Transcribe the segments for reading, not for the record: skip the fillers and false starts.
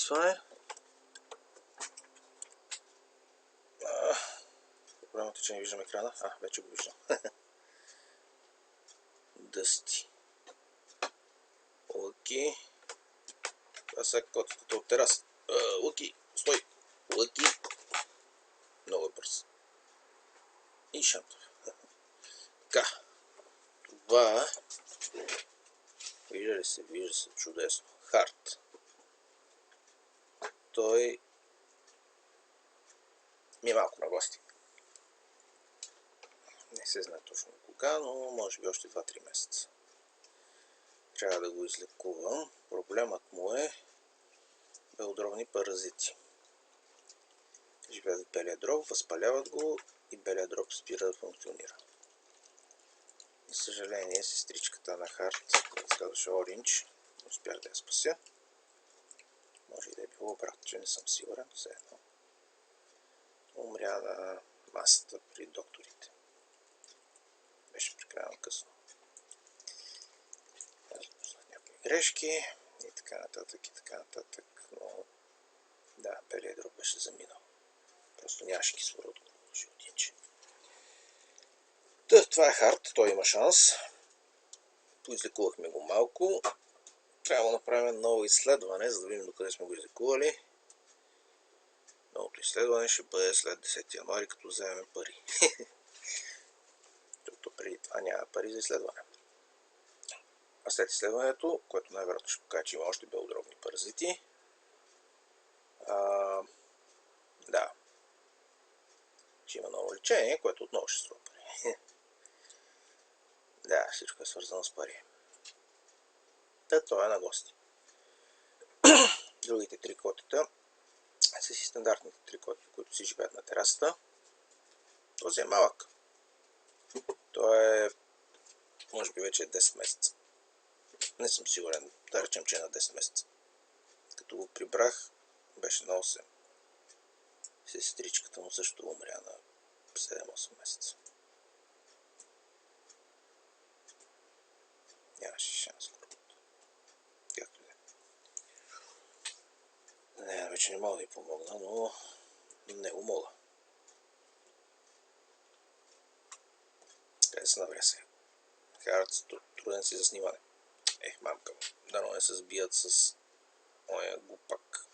това е. Проблемът е, че не виждам екрана. Вече го виждам. Дъсти. Лъки. Това са котата от тераса. Лъки, стой! Лъки. Много е бърз. И Шантов. Така. Това вижда се чудесно. Хард. Той ми е малко на гости. Не се знае точно кога, но може би още 2-3 месеца. Трябва да го излекувам. Проблемът му е белодробни паразити. Живеят в белия дроб, възпаляват го и белия дроб спира да функционира. За съжаление, сестричката на Хард, се казваше Ориндж, не успях да я спася. Може и да е било обратно, че не съм сигурен. Все едно. Умря на масата при докторите. Беше прекалено късно. Аз допуснах някакви грешки и така нататък, но да, белият дроб беше заминал. Просто нямаше кислород, животинче. Това е Хард, той има шанс. Поизлекувахме го малко. Трябва да направим ново изследване, за да видим докъде сме го излекували. Новото изследване ще бъде след 10 януари, като вземем пари. Защото преди това няма пари за изследване. А след изследването, което най-вероятно ще покаже, че има още белодробни паразити, да, че има ново лечение, което отново ще струва пари. Да, всичко е свързано с пари. Това е на гости. Другите три котета са си стандартните три котета, които си живеят на терасата. Този е малък. Той е, може би вече е 10 месеца. Не съм сигурен, да речем, че е на 10 месеца. Като го прибрах, беше на 8. Сестричката му също умря на 7-8 месеца. Нямаше шанс. Както да. Не, вече не мога да й помогна, но не го мога. Къде се навря сега? Хард, труден си за снимане. Мамка му. Дано не се сбият с моя глупак.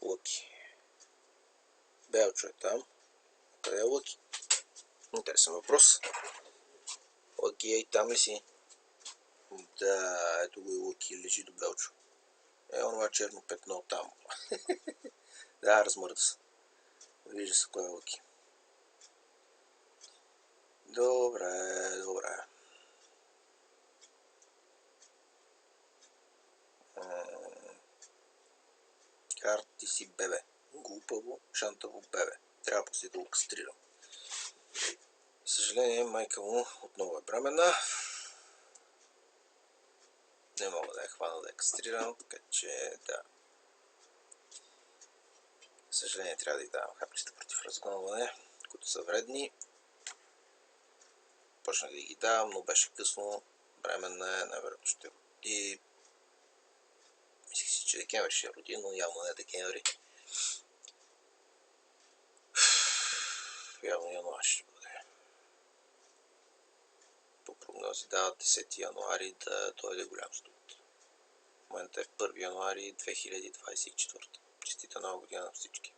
Лъки. Белчо е там. Къде е Лъки? Интересен въпрос. Лъки и там ли си? Да, ето го и Лъки, лежи до Белчо. Онова черно петно там. Да, размърда се. Вижда се кой е Лъки. Добре. Хард, ти си бебе. Глупаво, шантаво бебе. Трябва после да го кастрирам. Съжаление, майка му отново е бременна. Не мога да я хвана да я кастрирам, така че да. Съжаление, трябва да й давам хапчета против разгонване, които са вредни. Почнах да ги давам, но беше късно. Бременна е, най-вероятно ще роди. Мислих си, че декември ще роди, но явно не декември. Явно януари ще бъде. По прогнози дават 10 януари да дойде голям студ. В момента е 1 януари 2024. Честита нова година на всички.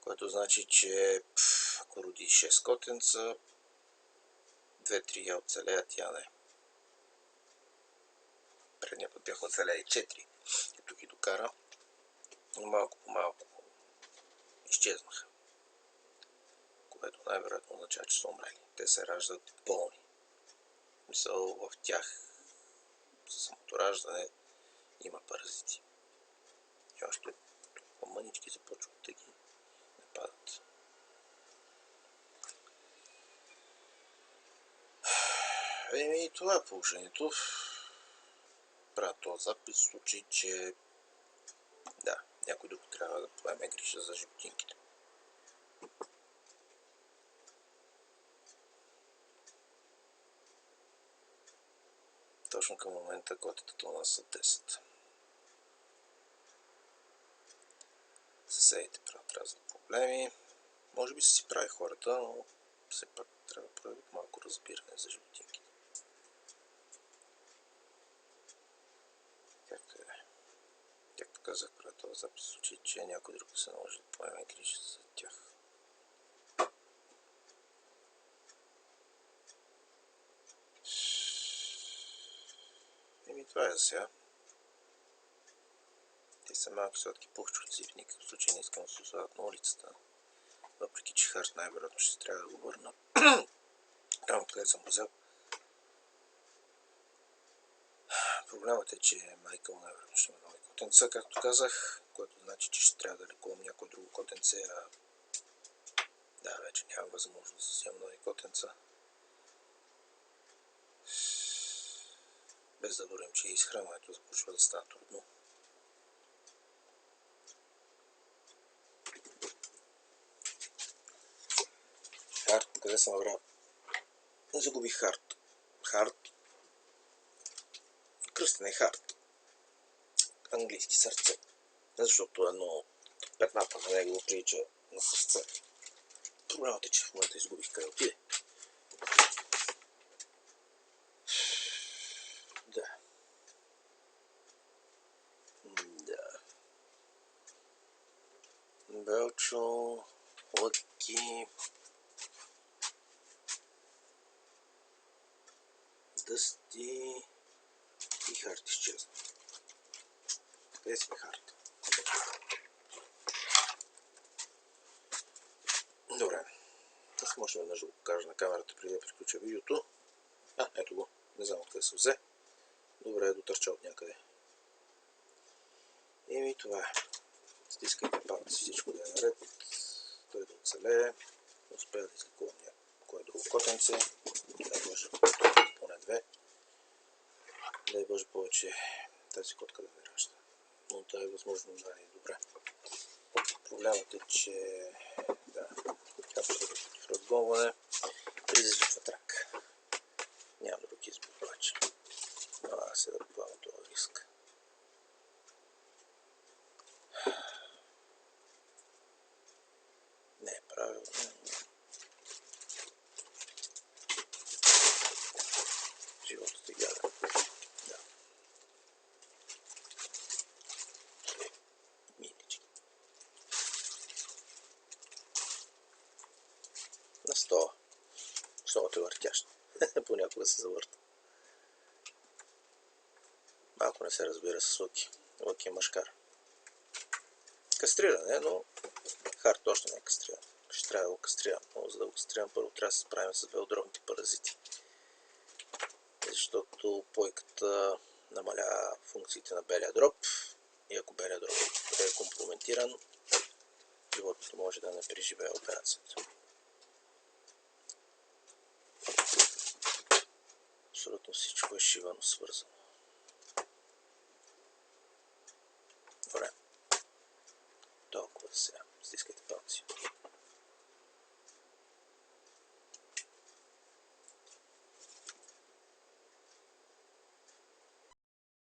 Което значи, че ако роди 6 котенца, 2-3 я оцелеят, я не. Предния път бяха оцелели 4, като ги докара. Но малко по малко изчезнаха. Което най-вероятно означава, че са умрели. Те се раждат болни. Мисъл, в тях за самото раждане има паразити. И още мънички започват да ги нападат. И това е положението. Правя този запис в случай, че да, някой друг трябва да поеме грижа за животинките. Точно точно към момента котетата у нас са 10. Съседите правят разни проблеми. Може би си прави хората, но все пак трябва да проявят малко разбиране за животинките. Както казах, правя този запис в случай, че някой друг се наложи да поеме грижи за тях. Това е за сега. Те са малки сладки пухчуци, в никакъв случай не искам да се оставят на улицата. Въпреки че Харт най-вероятно ще трябва да го върна. Там откъде съм го взел. Проблемът е, че майка му най-вероятно ще има нови котенца, както казах, което значи, че ще трябва да лекувам някой друго котенце, да, вече нямам възможност да вземам нови котенца. Без да говорим, че изхранването започва да става трудно. Харт, къде съм набрал? Загубих Харт. Харт. Кръстен е Харт. Английски сърце. Защото едно от петната на него прилича на сърце. Проблемът е, че в момента изгубих къде отиде. Да. Белчо, Лъки, Дъсти и Харт изчезна. Къде сме Харт? Добре. Аз може веднъж да го покажа на камерата преди да приключа видеото. Ето го. Не знам откъде се взе. Добре, дотърча от някъде. И това е. Стискайте палци, всичко да е наред. Той да оцелее. Успея да излекувам някое друго котенце. Дай Боже, поне две. Дай Боже повече тази котка да не ражда. Но това е възможно най-добре. Проблемът е, че капчета против разгонване предизвикват рак. Нямам друг избор обаче. Сега да поемам този риск. Не е правилно. Животът е гаден. Да. Милички. На стола. Столът е въртящ. Понякога се завърта. Малко не се разбира с Лъки. Лъки е мъжкар. Кастриран е, но Харт още не е кастриран. Ще трябва да го кастрирам. Но за да го кастрирам, първо трябва да се справим с белодробните паразити. Защото пойката намалява функциите на белия дроб. И ако белия дроб е компрометиран, животното може да не преживее операцията. Абсолютно всичко е шивано свързано. Добре. Толкова сега. Стискайте палци.